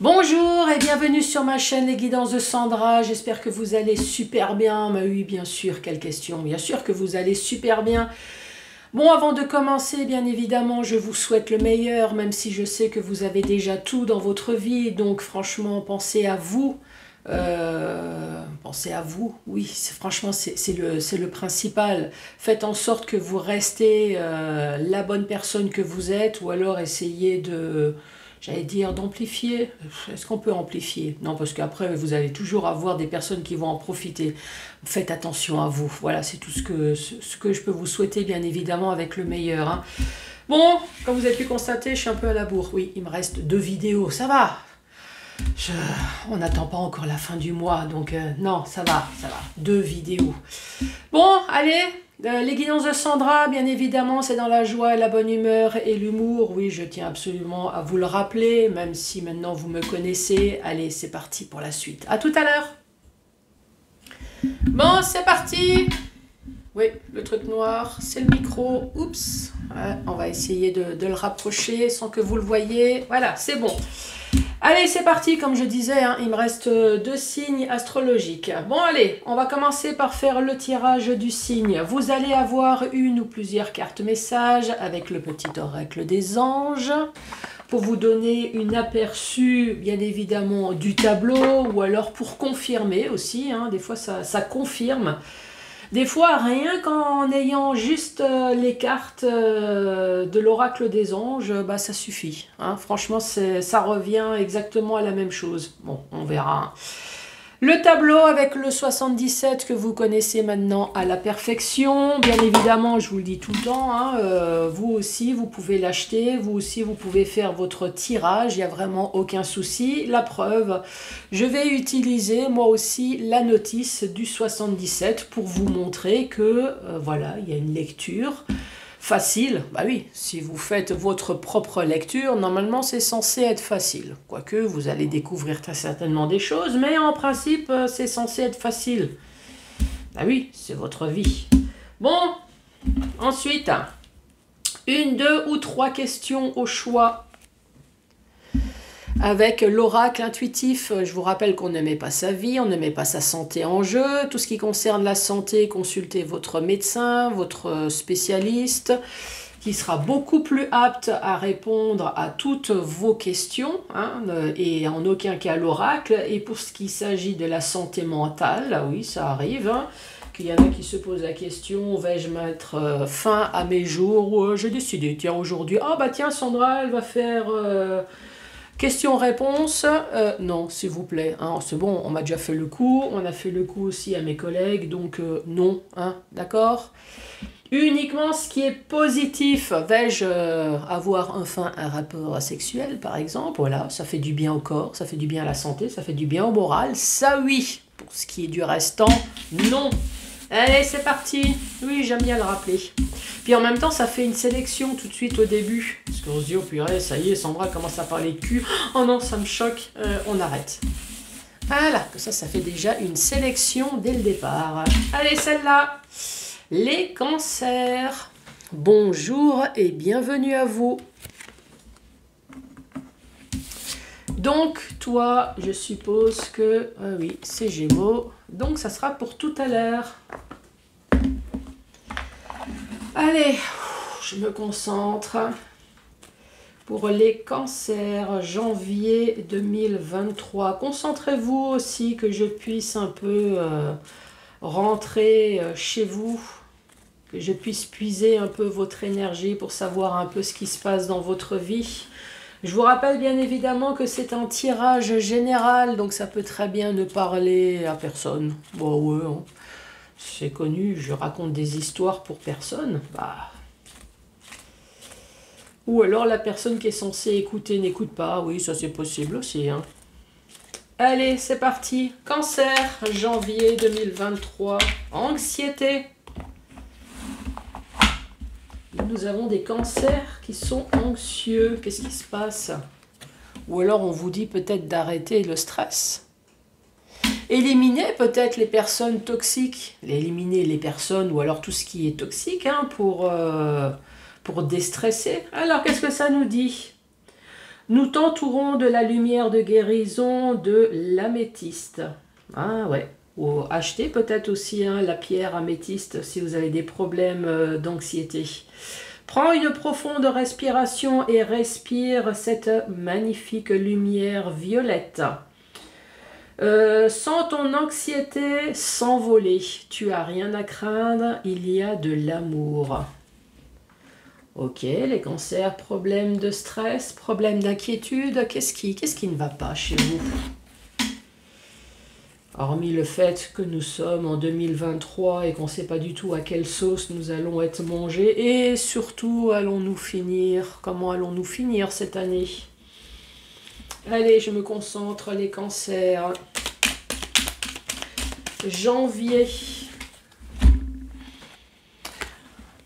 Bonjour et bienvenue sur ma chaîne Les Guidances de Sandra, j'espère que vous allez super bien. Mais oui, bien sûr, quelle question, bien sûr que vous allez super bien. Bon, avant de commencer, bien évidemment, je vous souhaite le meilleur, même si je sais que vous avez déjà tout dans votre vie, donc franchement, pensez à vous. Pensez à vous, oui, franchement, c'est le principal. Faites en sorte que vous restez la bonne personne que vous êtes, ou alors essayez de... J'allais dire d'amplifier. Est-ce qu'on peut amplifier? Non, parce qu'après, vous allez toujours avoir des personnes qui vont en profiter. Faites attention à vous. Voilà, c'est tout ce que je peux vous souhaiter, bien évidemment, avec le meilleur. Hein. Bon, comme vous avez pu constater, je suis un peu à la bourre. Oui, il me reste 2 vidéos. Ça va. On n'attend pas encore la fin du mois, donc non, ça va, ça va. 2 vidéos. Bon, allez. Les guidances de Sandra, bien évidemment, c'est dans la joie, la bonne humeur et l'humour. Oui, je tiens absolument à vous le rappeler, même si maintenant vous me connaissez. Allez, c'est parti pour la suite. À tout à l'heure. Bon, c'est parti. Oui, le truc noir, c'est le micro. Oups. Ouais, on va essayer de le rapprocher sans que vous le voyez. Voilà, c'est bon. Allez, c'est parti, comme je disais, hein, il me reste 2 signes astrologiques. Bon, allez, on va commencer par faire le tirage du signe. Vous allez avoir une ou plusieurs cartes messages avec le petit oracle des anges pour vous donner une aperçu, bien évidemment, du tableau ou alors pour confirmer aussi. Hein, des fois, ça confirme. Des fois, rien qu'en ayant juste les cartes de l'oracle des anges, bah, ça suffit. Hein. Franchement, ça revient exactement à la même chose. Bon, on verra. Le tableau avec le 77 que vous connaissez maintenant à la perfection. Bien évidemment, je vous le dis tout le temps, hein, vous aussi, vous pouvez l'acheter. Vous aussi, vous pouvez faire votre tirage. Il n'y a vraiment aucun souci. La preuve, je vais utiliser moi aussi la notice du 77 pour vous montrer que, voilà, il y a une lecture facile. Bah oui, si vous faites votre propre lecture, normalement c'est censé être facile. Quoique vous allez découvrir très certainement des choses, mais en principe c'est censé être facile. Bah oui, c'est votre vie. Bon, ensuite, 1, 2 ou 3 questions au choix. Avec l'oracle intuitif, je vous rappelle qu'on ne met pas sa vie, on ne met pas sa santé en jeu. Tout ce qui concerne la santé, consultez votre médecin, votre spécialiste, qui sera beaucoup plus apte à répondre à toutes vos questions, hein, et en aucun cas l'oracle. Et pour ce qui s'agit de la santé mentale, là oui, ça arrive, hein, qu'il y en a qui se posent la question, vais-je mettre fin à mes jours? J'ai décidé, tiens, aujourd'hui, ah bah tiens, Sandra, elle va faire... question-réponse, non, s'il vous plaît, hein, c'est bon, on m'a déjà fait le coup, on a fait le coup aussi à mes collègues, donc non, hein, d'accord? Uniquement ce qui est positif, vais-je avoir enfin un rapport sexuel, par exemple, voilà, ça fait du bien au corps, ça fait du bien à la santé, ça fait du bien au moral, ça oui, pour ce qui est du restant, non. Allez, c'est parti. Oui, j'aime bien le rappeler. Puis en même temps, ça fait une sélection tout de suite au début. Parce qu'on se dit, oh purée, ça y est, Sandra commence à parler de cul. Oh non, ça me choque. On arrête. Voilà, que ça fait déjà une sélection dès le départ. Allez, celle-là. Les cancers. Bonjour et bienvenue à vous. Donc, toi, je suppose que... oui, c'est Gémeaux. Donc, ça sera pour tout à l'heure. Allez, je me concentre. Pour les cancers, janvier 2023. Concentrez-vous aussi que je puisse un peu rentrer chez vous. Que je puisse puiser un peu votre énergie pour savoir un peu ce qui se passe dans votre vie. Je vous rappelle bien évidemment que c'est un tirage général, donc ça peut très bien ne parler à personne. Bon, ouais, hein. C'est connu, je raconte des histoires pour personne. Bah. Ou alors la personne qui est censée écouter n'écoute pas. Oui, ça c'est possible aussi. Hein. Allez, c'est parti. Cancer, janvier 2023. Anxiété. Nous avons des cancers qui sont anxieux. Qu'est-ce qui se passe? Ou alors on vous dit peut-être d'arrêter le stress. Éliminer peut-être les personnes toxiques. Éliminer les personnes ou alors tout ce qui est toxique hein, pour déstresser. Alors qu'est-ce que ça nous dit? Nous t'entourons de la lumière de guérison de l'améthyste. Ah ouais. Ou achetez peut-être aussi hein, la pierre améthyste si vous avez des problèmes d'anxiété. Prends une profonde respiration et respire cette magnifique lumière violette. Sens ton anxiété s'envoler. Tu as rien à craindre, il y a de l'amour. Ok, les cancers, problèmes de stress, problèmes d'inquiétude. Qu'est-ce qui ne va pas chez vous? Hormis le fait que nous sommes en 2023 et qu'on ne sait pas du tout à quelle sauce nous allons être mangés. Et surtout, comment allons-nous finir cette année? Allez, je me concentre, les cancers. Janvier.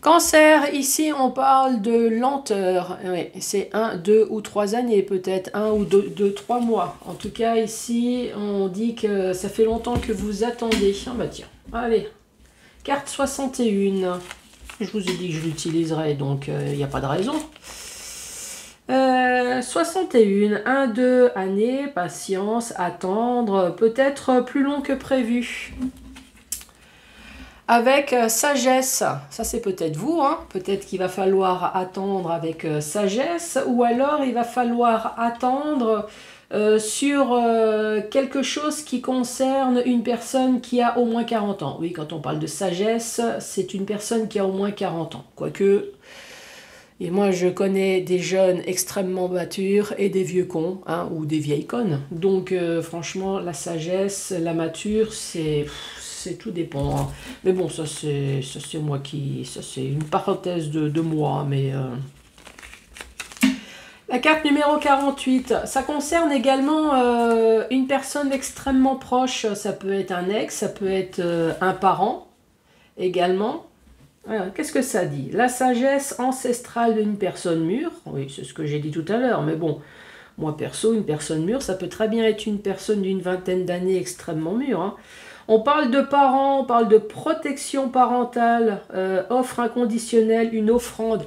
Cancer, ici on parle de lenteur. Oui, c'est 1, 2 ou 3 années peut-être, 1 ou 2, 3 mois. En tout cas ici on dit que ça fait longtemps que vous attendez. Ah bah tiens, allez, carte 61. Je vous ai dit que je l'utiliserai donc il n'y a pas de raison. 61, 1, 2 années, patience, attendre, peut-être plus long que prévu. Avec sagesse, ça c'est peut-être vous, hein? Peut-être qu'il va falloir attendre avec sagesse, ou alors il va falloir attendre sur quelque chose qui concerne une personne qui a au moins 40 ans. Oui, quand on parle de sagesse, c'est une personne qui a au moins 40 ans. Quoique, et moi je connais des jeunes extrêmement matures et des vieux cons, hein, ou des vieilles connes. Donc franchement, la sagesse, la mature, c'est tout dépend. Hein. Mais bon, ça c'est moi ça c'est une parenthèse de moi, mais... La carte numéro 48, ça concerne également une personne extrêmement proche. Ça peut être un ex, ça peut être un parent également. Qu'est-ce que ça dit? La sagesse ancestrale d'une personne mûre. Oui, c'est ce que j'ai dit tout à l'heure, mais bon, moi perso, une personne mûre, ça peut très bien être une personne d'une vingtaine d'années extrêmement mûre. Hein. On parle de parents, on parle de protection parentale, offre inconditionnelle, une offrande.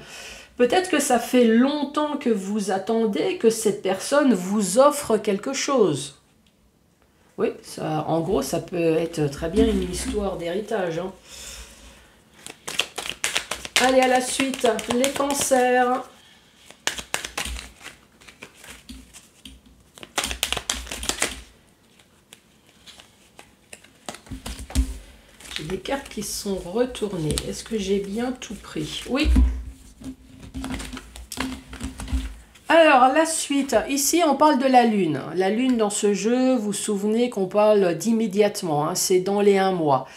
Peut-être que ça fait longtemps que vous attendez que cette personne vous offre quelque chose. Oui, ça, en gros, ça peut être très bien une histoire d'héritage. Hein. Allez, à la suite, les cancers. J'ai des cartes qui sont retournées. Est-ce que j'ai bien tout pris? Oui. Alors, la suite. Ici, on parle de la Lune. La Lune, dans ce jeu, vous vous souvenez qu'on parle d'immédiatement. Hein, c'est dans les 1 mois.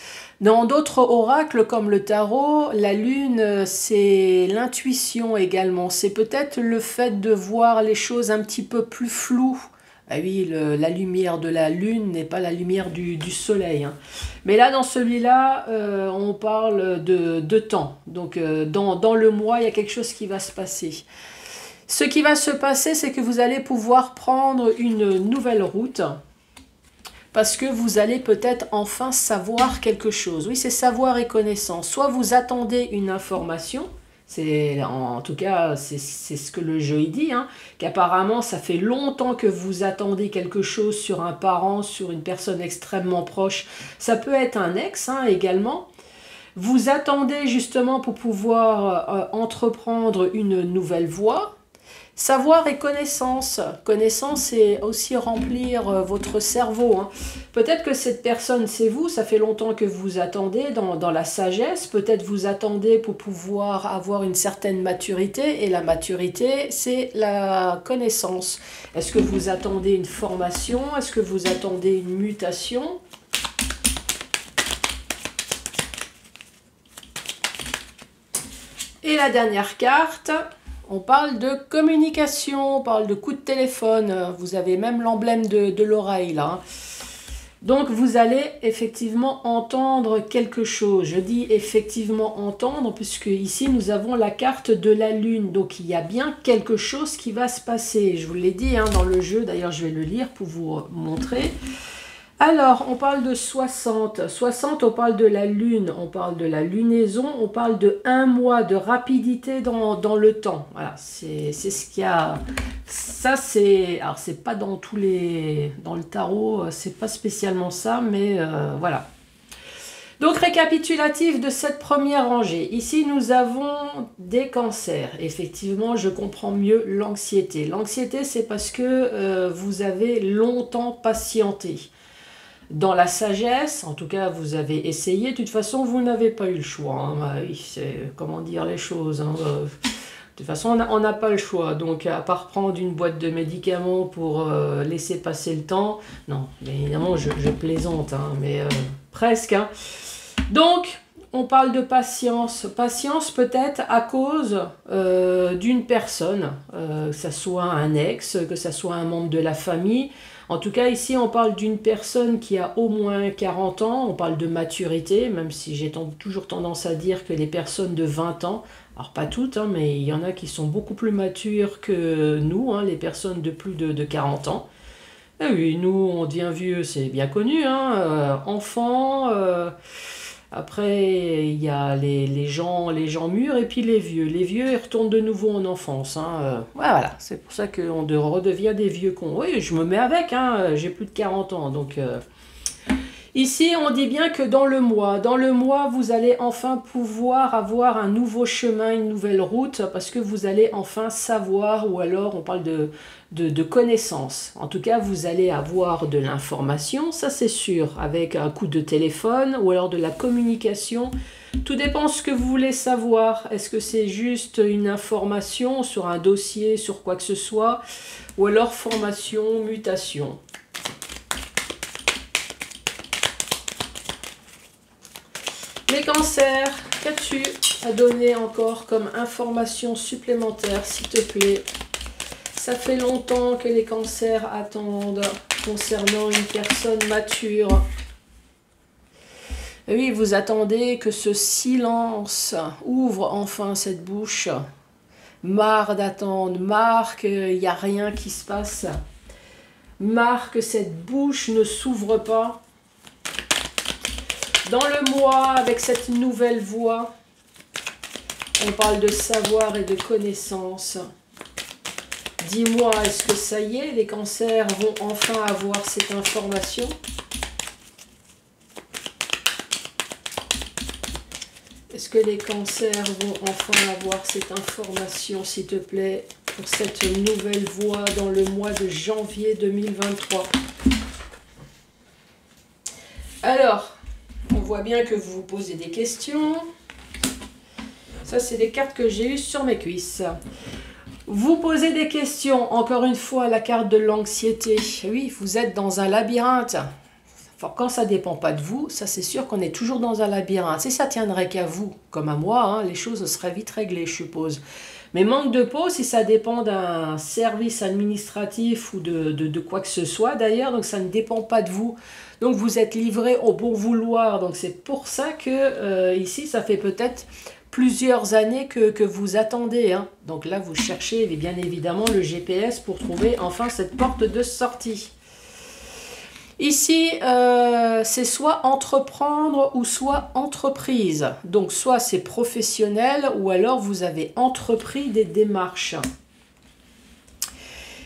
Dans d'autres oracles, comme le tarot, la Lune, c'est l'intuition également. C'est peut-être le fait de voir les choses un petit peu plus floues. Ah oui, la lumière de la Lune n'est pas la lumière du Soleil. Hein. Mais là, dans celui-là, on parle de temps. Donc, dans le mois, il y a quelque chose qui va se passer. Ce qui va se passer, c'est que vous allez pouvoir prendre une nouvelle route parce que vous allez peut-être enfin savoir quelque chose. Oui, c'est savoir et connaissance. Soit vous attendez une information, en tout cas, c'est ce que le jeu dit, hein, qu'apparemment, ça fait longtemps que vous attendez quelque chose sur un parent, sur une personne extrêmement proche. Ça peut être un ex hein, également. Vous attendez justement pour pouvoir entreprendre une nouvelle voie. Savoir et connaissance. Connaissance, c'est aussi remplir votre cerveau. Hein. Peut-être que cette personne, c'est vous, ça fait longtemps que vous attendez dans la sagesse. Peut-être vous attendez pour pouvoir avoir une certaine maturité. Et la maturité, c'est la connaissance. Est-ce que vous attendez une formation? Est-ce que vous attendez une mutation? Et la dernière carte... On parle de communication, on parle de coup de téléphone, vous avez même l'emblème de l'oreille là. Donc vous allez effectivement entendre quelque chose. Je dis effectivement entendre puisque ici nous avons la carte de la Lune. Donc il y a bien quelque chose qui va se passer. Je vous l'ai dit hein, dans le jeu, d'ailleurs je vais le lire pour vous montrer. Alors, on parle de 60. 60, on parle de la lune, on parle de la lunaison, on parle de 1 mois de rapidité dans le temps. Voilà, c'est ce qu'il y a. Ça, c'est... Alors, c'est pas dans tous les... Dans le tarot, c'est pas spécialement ça, mais voilà. Donc, récapitulatif de cette première rangée. Ici, nous avons des cancers. Effectivement, je comprends mieux l'anxiété. L'anxiété, c'est parce que vous avez longtemps patienté. Dans la sagesse, en tout cas, vous avez essayé. De toute façon, vous n'avez pas eu le choix. Hein. C'est comment dire les choses. Hein. De toute façon, on n'a pas le choix. Donc, à part prendre une boîte de médicaments pour laisser passer le temps. Non, évidemment, je plaisante, hein, mais presque. Hein. Donc, on parle de patience. Patience peut-être à cause d'une personne, que ce soit un ex, que ce soit un membre de la famille. En tout cas, ici, on parle d'une personne qui a au moins 40 ans. On parle de maturité, même si j'ai toujours tendance à dire que les personnes de 20 ans, alors pas toutes, hein, mais il y en a qui sont beaucoup plus matures que nous, hein, les personnes de plus de 40 ans. Et oui, nous, on devient vieux, c'est bien connu, hein, enfants... Après, il y a les gens mûrs et puis les vieux. Les vieux, ils retournent de nouveau en enfance. Hein. Voilà, c'est pour ça qu'on redevient des vieux cons. Oui, je me mets avec, hein, j'ai plus de 40 ans. Donc, ici, on dit bien que dans le mois, vous allez enfin pouvoir avoir un nouveau chemin, une nouvelle route, parce que vous allez enfin savoir, ou alors on parle de connaissances. En tout cas, vous allez avoir de l'information, ça c'est sûr, avec un coup de téléphone, ou alors de la communication. Tout dépend de ce que vous voulez savoir. Est-ce que c'est juste une information sur un dossier, sur quoi que ce soit, ou alors formation, mutation. Les cancers, qu'as-tu à donner encore comme information supplémentaire, s'il te plaît? Ça fait longtemps que les cancers attendent concernant une personne mature. Et oui, vous attendez que ce silence ouvre enfin cette bouche. Marre d'attendre, marre qu'il n'y a rien qui se passe. Marre que cette bouche ne s'ouvre pas. Dans le mois, avec cette nouvelle voix, on parle de savoir et de connaissance. Dis-moi, est-ce que ça y est, les cancers vont enfin avoir cette information? Est-ce que les cancers vont enfin avoir cette information, s'il te plaît, pour cette nouvelle voix dans le mois de janvier 2023? Alors, on voit bien que vous vous posez des questions. Ça, c'est des cartes que j'ai eues sur mes cuisses. Vous posez des questions. Encore une fois, la carte de l'anxiété. Oui, vous êtes dans un labyrinthe. Enfin, quand ça ne dépend pas de vous, ça c'est sûr qu'on est toujours dans un labyrinthe. Si ça tiendrait qu'à vous, comme à moi, hein, les choses seraient vite réglées, je suppose. Mais manque de peau, si ça dépend d'un service administratif ou de quoi que ce soit d'ailleurs, donc ça ne dépend pas de vous. Donc vous êtes livré au bon vouloir. Donc c'est pour ça que ici, ça fait peut-être plusieurs années que vous attendez. Hein. Donc là, vous cherchez bien évidemment le GPS pour trouver enfin cette porte de sortie. Ici, c'est soit entreprendre ou soit entreprise. Donc, soit c'est professionnel ou alors vous avez entrepris des démarches.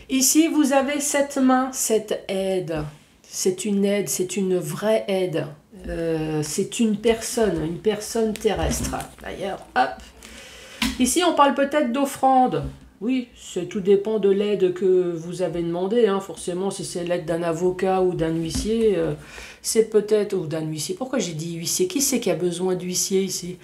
Ici, vous avez cette main, cette aide. C'est une aide, c'est une vraie aide. C'est une personne terrestre. D'ailleurs, hop. Ici, on parle peut-être d'offrande. Oui, tout dépend de l'aide que vous avez demandé. Hein. Forcément, si c'est l'aide d'un avocat ou d'un huissier, c'est peut-être... Ou d'un huissier. Pourquoi j'ai dit huissier? Qui c'est qui a besoin d'huissier ici?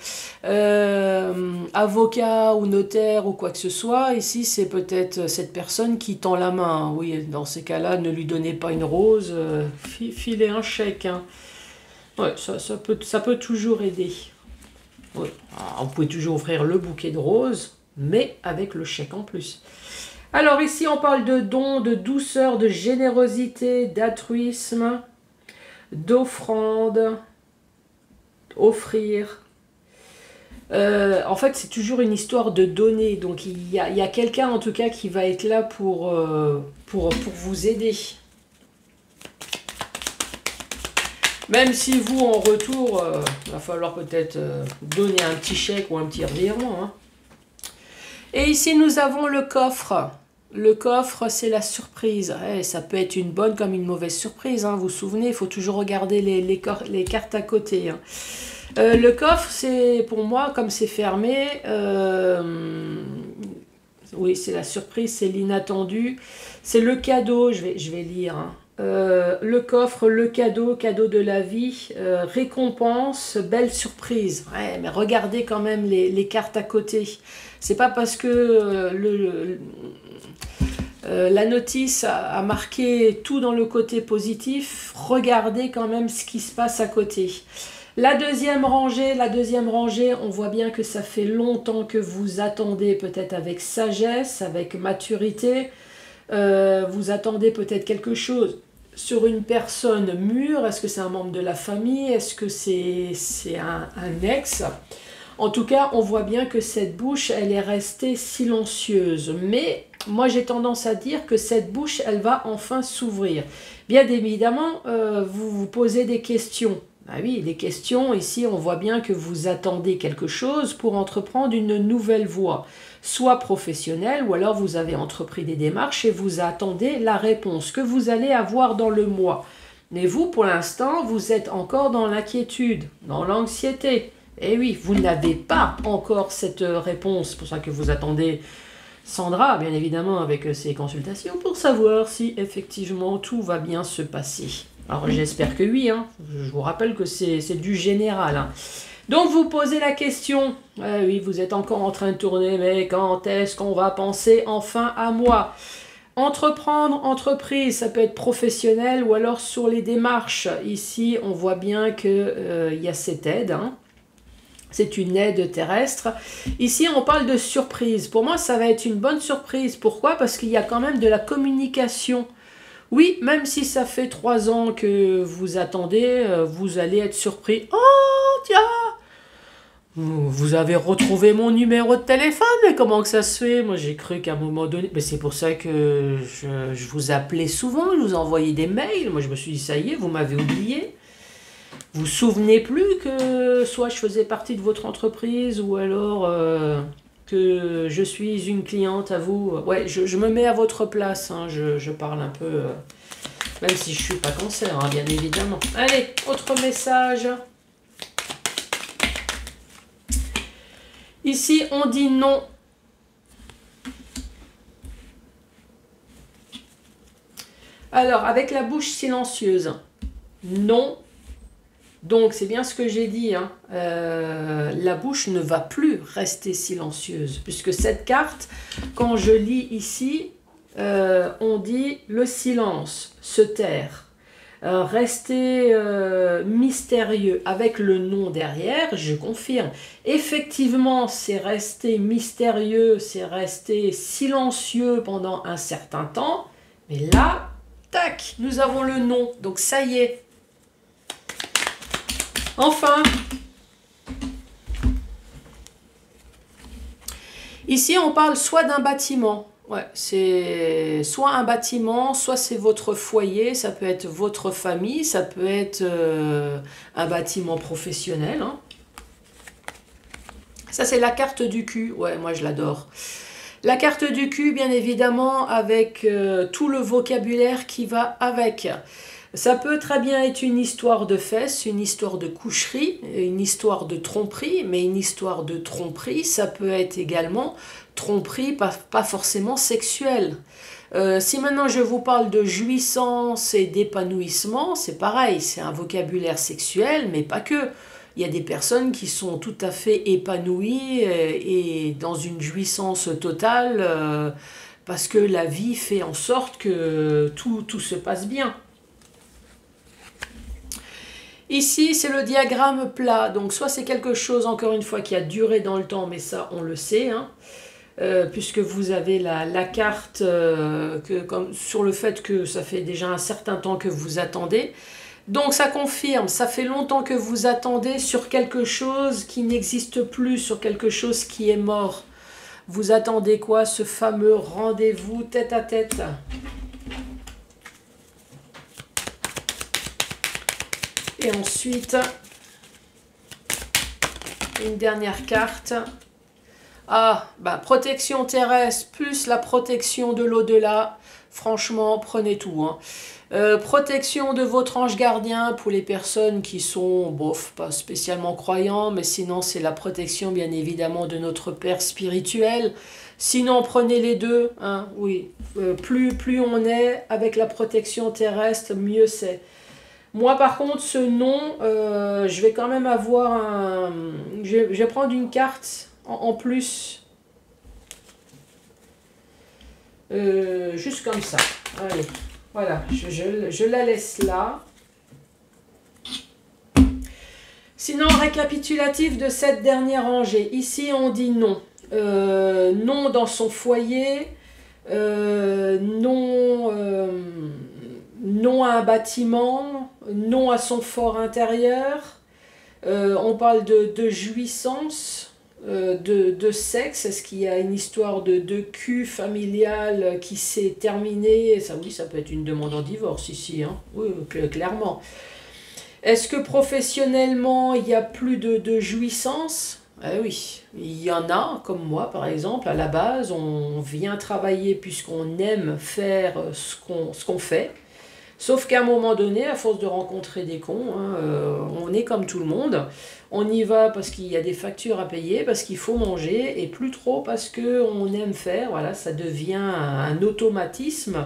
Avocat ou notaire ou quoi que ce soit. Ici, c'est peut-être cette personne qui tend la main. Oui, dans ces cas-là, ne lui donnez pas une rose. Filez un chèque. Hein. Ouais, ça peut toujours aider. Ouais. Alors, vous pouvez toujours offrir le bouquet de roses, mais avec le chèque en plus. Alors ici, on parle de dons, de douceur, de générosité, d'altruisme, d'offrande, offrir. En fait, c'est toujours une histoire de donner. Donc, il y a quelqu'un, en tout cas, qui va être là pour vous aider. Même si vous, en retour, il va falloir peut-être donner un petit chèque ou un petit revirement. Hein. Et ici, nous avons le coffre. Le coffre, c'est la surprise. Ouais, ça peut être une bonne comme une mauvaise surprise. Hein. Vous vous souvenez, il faut toujours regarder les cartes à côté. Hein. Le coffre, c'est pour moi, comme c'est fermé, oui, c'est la surprise, c'est l'inattendu. C'est le cadeau, je vais lire. Hein. Le coffre, le cadeau, cadeau de la vie, récompense, belle surprise. Ouais, mais regardez quand même les cartes à côté. C'est pas parce que la notice a marqué tout dans le côté positif. Regardez quand même ce qui se passe à côté. La deuxième rangée, on voit bien que ça fait longtemps que vous attendez, peut-être avec sagesse, avec maturité. Vous attendez peut-être quelque chose sur une personne mûre. Est-ce que c'est un membre de la famille? Est-ce que c'est un ex? En tout cas, on voit bien que cette bouche, elle est restée silencieuse. Mais moi, j'ai tendance à dire que cette bouche, elle va enfin s'ouvrir. Bien évidemment, vous vous posez des questions. Ah oui, des questions. Ici, on voit bien que vous attendez quelque chose pour entreprendre une nouvelle voie, soit professionnelle, ou alors vous avez entrepris des démarches et vous attendez la réponse que vous allez avoir dans le mois. Mais vous, pour l'instant, vous êtes encore dans l'inquiétude, dans l'anxiété. Et oui, vous n'avez pas encore cette réponse. C'est pour ça que vous attendez Sandra, bien évidemment, avec ses consultations, pour savoir si effectivement tout va bien se passer. Alors j'espère que oui, hein. Je vous rappelle que c'est du général. Hein. Donc vous posez la question, oui, vous êtes encore en train de tourner, mais quand est-ce qu'on va penser enfin à moi? Entreprendre, entreprise, ça peut être professionnel ou alors sur les démarches. Ici, on voit bien qu'il y a cette aide. Hein. C'est une aide terrestre. Ici, on parle de surprise. Pour moi, ça va être une bonne surprise. Pourquoi? Parce qu'il y a quand même de la communication. Oui, même si ça fait 3 ans que vous attendez, vous allez être surpris. Oh, tiens, vous avez retrouvé mon numéro de téléphone, mais comment que ça se fait? Moi, j'ai cru qu'à un moment donné... Mais c'est pour ça que je vous appelais souvent, je vous envoyais des mails. Moi, je me suis dit, ça y est, vous m'avez oublié. Vous vous souvenez plus que soit je faisais partie de votre entreprise ou alors que je suis une cliente à vous. Ouais, je me mets à votre place, hein, je parle un peu, même si je suis pas cancer, hein, bien évidemment. Allez, autre message. Ici, on dit non. Alors, avec la bouche silencieuse, non. Donc, c'est bien ce que j'ai dit, hein. La bouche ne va plus rester silencieuse, puisque cette carte, quand je lis ici, on dit le silence, se taire, rester mystérieux, avec le nom derrière, je confirme. Effectivement, c'est rester mystérieux, c'est rester silencieux pendant un certain temps, mais là, tac, nous avons le nom, donc ça y est. Enfin, ici on parle soit d'un bâtiment, ouais, c'est soit un bâtiment, soit c'est votre foyer, ça peut être votre famille, ça peut être un bâtiment professionnel. Hein. Ça c'est la carte du cul, ouais, moi je l'adore. La carte du cul, bien évidemment, avec tout le vocabulaire qui va avec. Ça peut très bien être une histoire de fesses, une histoire de coucherie, une histoire de tromperie, mais une histoire de tromperie, ça peut être également tromperie, pas forcément sexuelle. Si maintenant je vous parle de jouissance et d'épanouissement, c'est pareil, c'est un vocabulaire sexuel, mais pas que. Il y a des personnes qui sont tout à fait épanouies et dans une jouissance totale parce que la vie fait en sorte que tout se passe bien. Ici, c'est le diagramme plat. Donc, soit c'est quelque chose, encore une fois, qui a duré dans le temps, mais ça, on le sait, hein, puisque vous avez la carte comme, sur le fait que ça fait déjà un certain temps que vous attendez. Donc, ça confirme, ça fait longtemps que vous attendez sur quelque chose qui n'existe plus, sur quelque chose qui est mort. Vous attendez quoi? Ce fameux rendez-vous tête à tête. Et ensuite, une dernière carte. Ah, bah, protection terrestre plus la protection de l'au-delà. Franchement, prenez tout, hein. Protection de votre ange gardien pour les personnes qui sont, bof, pas spécialement croyants, mais sinon c'est la protection bien évidemment de notre Père spirituel. Sinon prenez les deux, hein, oui. Plus on est avec la protection terrestre, mieux c'est. Moi par contre ce nom, je vais quand même avoir un... Je vais prendre une carte en plus. Juste comme ça. Allez. Voilà, je la laisse là. Sinon, récapitulatif de cette dernière rangée. Ici, on dit non. Non dans son foyer. Non, non à un bâtiment. Non à son fort intérieur. On parle de jouissance. De sexe, est-ce qu'il y a une histoire de cul familial qui s'est terminée? Ça, oui, ça peut être une demande en divorce ici, hein. Oui, clairement. Est-ce que professionnellement, il n'y a plus de jouissance? Eh oui, il y en a, comme moi par exemple, à la base, on vient travailler puisqu'on aime faire ce qu'on fait. Sauf qu'à un moment donné, à force de rencontrer des cons, hein, on est comme tout le monde. On y va parce qu'il y a des factures à payer, parce qu'il faut manger, et plus trop parce qu'on aime faire. Voilà, ça devient un automatisme.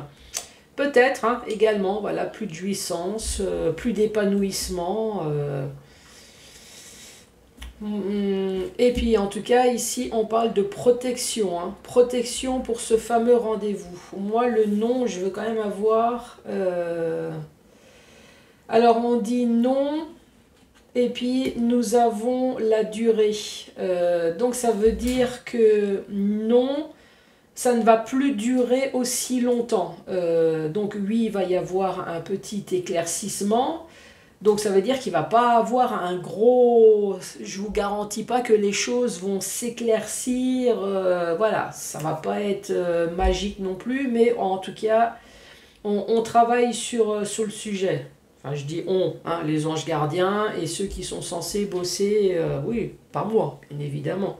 Peut-être, hein, également, voilà, plus de jouissance, plus d'épanouissement. Et puis en tout cas ici on parle de protection, hein. Protection pour ce fameux rendez-vous. Moi le nom je veux quand même avoir, alors on dit non et puis nous avons la durée, donc ça veut dire que non, ça ne va plus durer aussi longtemps, donc oui il va y avoir un petit éclaircissement. Donc ça veut dire qu'il ne va pas avoir un gros... Je ne vous garantis pas que les choses vont s'éclaircir. Voilà, ça ne va pas être magique non plus. Mais en tout cas, on travaille sur le sujet. Enfin, je dis on, hein, les anges gardiens et ceux qui sont censés bosser, oui, par moi, bien évidemment.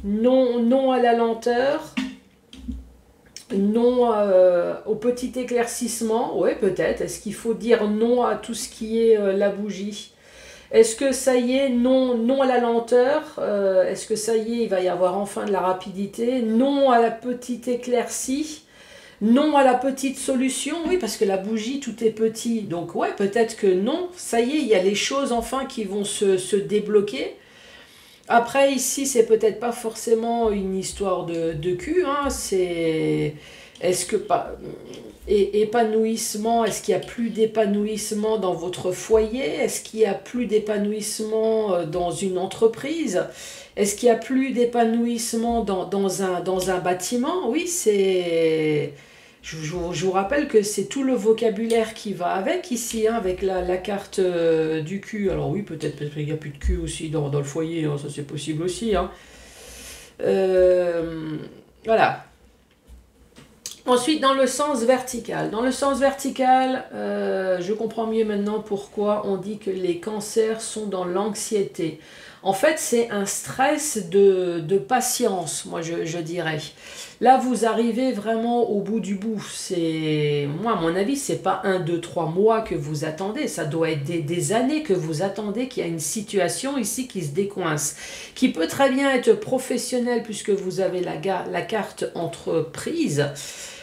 Non, non à la lenteur. Non au petit éclaircissement, oui peut-être. Est-ce qu'il faut dire non à tout ce qui est la bougie? Est-ce que ça y est, non, non à la lenteur? Est-ce que ça y est, il va y avoir enfin de la rapidité? Non à la petite éclaircie? Non à la petite solution? Oui, parce que la bougie, tout est petit. Donc ouais, peut-être que non, ça y est, il y a les choses enfin qui vont se débloquer. Après, ici, c'est peut-être pas forcément une histoire de cul, hein, c'est... Est-ce que pas... épanouissement, est-ce qu'il n'y a plus d'épanouissement dans votre foyer? Est-ce qu'il n'y a plus d'épanouissement dans une entreprise? Est-ce qu'il n'y a plus d'épanouissement dans un bâtiment? Oui, c'est... Je vous rappelle que c'est tout le vocabulaire qui va avec ici, hein, avec la carte du cul. Alors oui, peut-être qu'il n'y a plus de cul aussi dans le foyer, hein, ça c'est possible aussi, hein. Voilà. Ensuite, dans le sens vertical. Dans le sens vertical, je comprends mieux maintenant pourquoi on dit que les cancers sont dans l'anxiété. En fait, c'est un stress de patience, moi je dirais. Là, vous arrivez vraiment au bout du bout. Moi, à mon avis, c'est pas 1, 2, 3 mois que vous attendez. Ça doit être des années que vous attendez qu'il y a une situation ici qui se décoince. Qui peut très bien être professionnelle puisque vous avez la carte entreprise.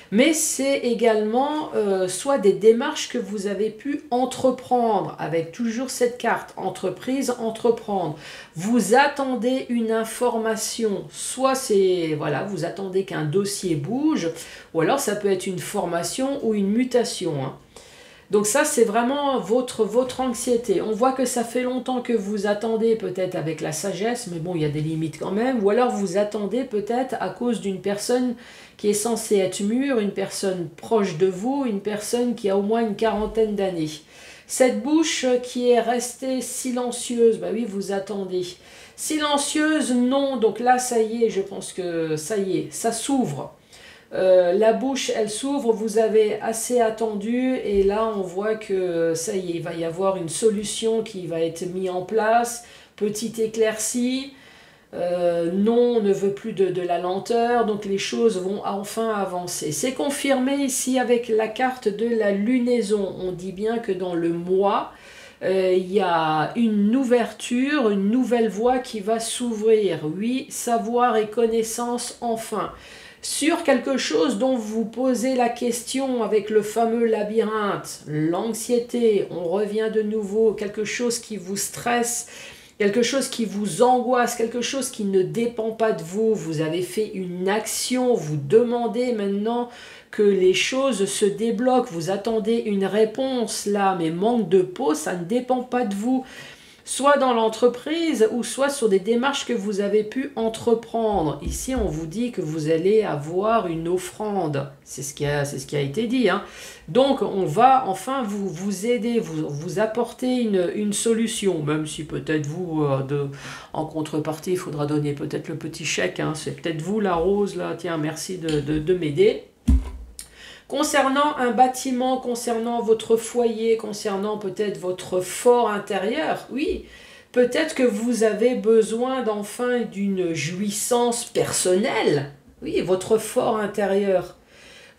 Mais c'est également soit des démarches que vous avez pu entreprendre avec toujours cette carte entreprise, entreprendre. Vous attendez une information, soit c'est, voilà, vous attendez qu'un dossier bouge, ou alors ça peut être une formation ou une mutation, hein. Donc ça, c'est vraiment votre anxiété. On voit que ça fait longtemps que vous attendez, peut-être avec la sagesse, mais bon, il y a des limites quand même. Ou alors vous attendez peut-être à cause d'une personne qui est censée être mûre, une personne proche de vous, une personne qui a au moins une quarantaine d'années. Cette bouche qui est restée silencieuse, bah oui, vous attendez. Silencieuse, non. Donc là, ça y est, je pense que ça y est, ça s'ouvre. La bouche, elle s'ouvre, vous avez assez attendu et là on voit que ça y est, il va y avoir une solution qui va être mise en place, petite éclaircie. Non, on ne veut plus de la lenteur, donc les choses vont enfin avancer. C'est confirmé ici avec la carte de la lunaison. On dit bien que dans le mois, il y a une ouverture, une nouvelle voie qui va s'ouvrir. Oui, savoir et connaissance enfin. Sur quelque chose dont vous posez la question avec le fameux labyrinthe, l'anxiété, on revient de nouveau, quelque chose qui vous stresse, quelque chose qui vous angoisse, quelque chose qui ne dépend pas de vous. Vous avez fait une action, vous demandez maintenant que les choses se débloquent. Vous attendez une réponse là, mais manque de peau, ça ne dépend pas de vous. Soit dans l'entreprise ou soit sur des démarches que vous avez pu entreprendre. Ici, on vous dit que vous allez avoir une offrande. C'est ce qui a été dit, hein. Donc, on va enfin vous aider, vous apporter une solution. Même si peut-être vous, en contrepartie, il faudra donner peut-être le petit chèque, hein. C'est peut-être vous, la rose, là. Tiens, merci de m'aider. Concernant un bâtiment, concernant votre foyer, concernant peut-être votre fort intérieur, oui, peut-être que vous avez besoin d'enfin d'une jouissance personnelle, oui, votre fort intérieur.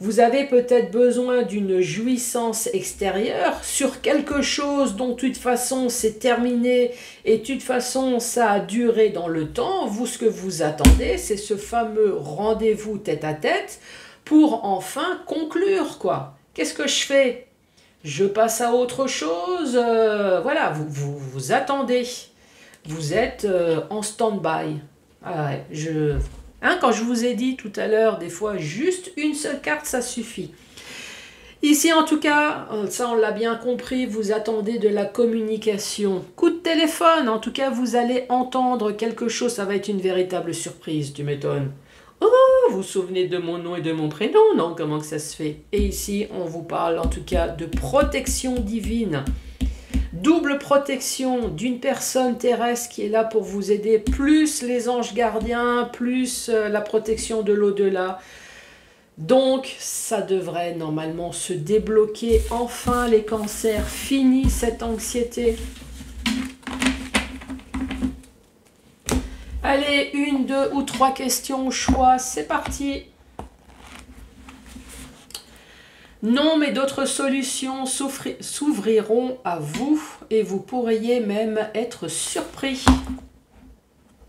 Vous avez peut-être besoin d'une jouissance extérieure sur quelque chose dont de toute façon c'est terminé et de toute façon ça a duré dans le temps. Vous, ce que vous attendez, c'est ce fameux rendez-vous tête à tête pour enfin conclure, quoi. Qu'est-ce que je fais? Je passe à autre chose. Voilà, vous attendez. Vous êtes en stand-by. Ah ouais, quand je vous ai dit tout à l'heure, des fois, juste une seule carte, ça suffit. Ici, en tout cas, ça on l'a bien compris, vous attendez de la communication. Coup de téléphone, en tout cas, vous allez entendre quelque chose, ça va être une véritable surprise, tu m'étonnes. Oh, vous vous souvenez de mon nom et de mon prénom, non? Comment que ça se fait? Et ici, on vous parle en tout cas de protection divine. Double protection d'une personne terrestre qui est là pour vous aider, plus les anges gardiens, plus la protection de l'au-delà. Donc, ça devrait normalement se débloquer. Enfin, les cancers, fini cette anxiété. Allez, 1, 2 ou 3 questions au choix, c'est parti. Non, mais d'autres solutions s'ouvriront à vous et vous pourriez même être surpris.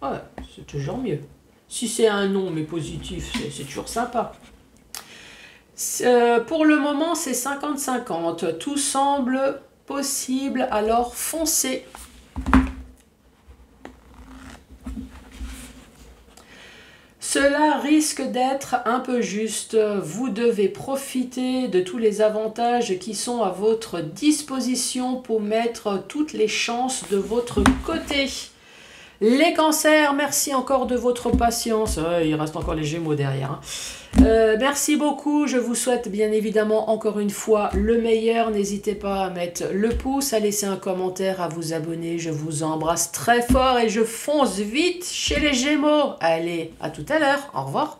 Ouais, c'est toujours mieux. Si c'est un non, mais positif, c'est toujours sympa. Pour le moment, c'est 50-50. Tout semble possible, alors foncez. Cela risque d'être un peu juste. Vous devez profiter de tous les avantages qui sont à votre disposition pour mettre toutes les chances de votre côté. Les cancers, merci encore de votre patience. Il reste encore les Gémeaux derrière, hein. Merci beaucoup. Je vous souhaite bien évidemment encore une fois le meilleur. N'hésitez pas à mettre le pouce, à laisser un commentaire, à vous abonner. Je vous embrasse très fort et je fonce vite chez les Gémeaux. Allez, à tout à l'heure. Au revoir.